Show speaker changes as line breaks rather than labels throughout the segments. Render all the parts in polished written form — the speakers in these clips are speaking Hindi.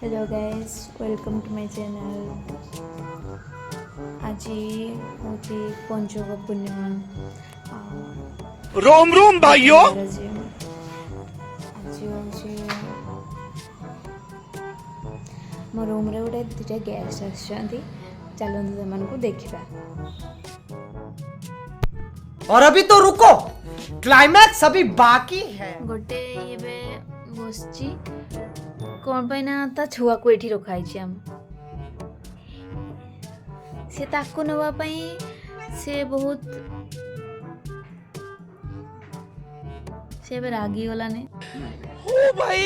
Hello guys, welcome to my channel. आज हूँ पंचक पूर्णिमा।
रोम रोम भाइयों।
आज हूँ मो रूम रे गोटे दुटा गेस्ट आसछंती। चलନ୍ତୁ ସେମାନଙ୍କୁ ଦେଖିବା।
और अभी तो रुको, क्लाइमैक्स अभी बाकी है।
गोटे एबे बसची कोन ପାଇଁ ନା ତା ଛୁଆକୁ ଏଠି ରଖାଇଛି ଆମ से ताकू नवा ପାଇଁ से बहुत से ଏବେ रागी गलाने।
ओ भाई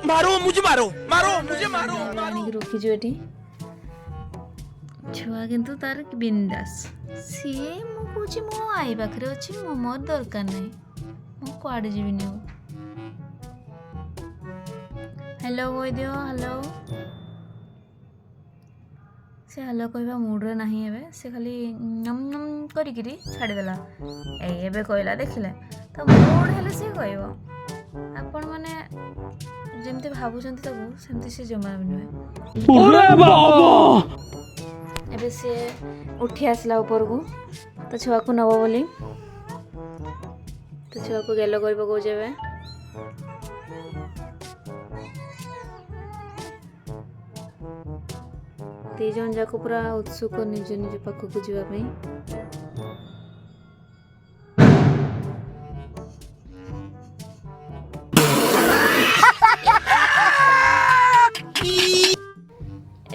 मारो मुझे मारो मारो मुझे मारो
आनिक रखिछु एठी छुआ किंतु तार बिंदास सी मु कहूची मो आई पाखरे अछि मो मोर दरकार नै मो कुआडे जीविनी हो। हेलो कोई दियो हेलो से हेलो कहबा मूड रे नाही एबे से खाली नम नम करी गिरी छाडी देला ए एबे कहला देखिले तो मूड हेले से कहबो आपण माने जेमते भाबुचंती ताकू सेमते से जमा भी नय।
अरे बाबा
एबे से उठी आसला ऊपर को तो छुआ को नबो बोली तो छुआ को गेलो करबो को जेबे ती जन जाको पूरा उत्सुक निज निज पाख को जीवा पई।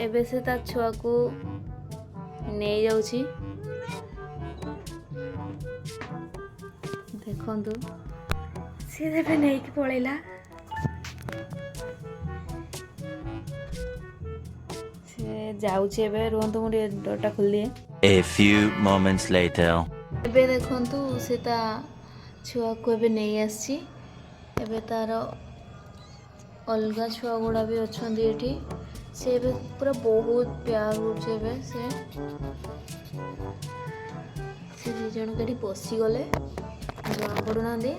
एबे से ता छुआ को नहीं जाउची देखंतु सी देबे नहीं कि पळेला से जाउची एबे रोंतु मुडी डोरटा खोल दिए।
A few moments later.
एबे देखंतु से ता छुआ को एबे नहीं आसी एबे तार अलगा छुआ गुड़ा भी अछंदी एठी से एबे पूरा बहुत प्यार होचे एबे से दी जण केठी बसी गले जणा पडुना दे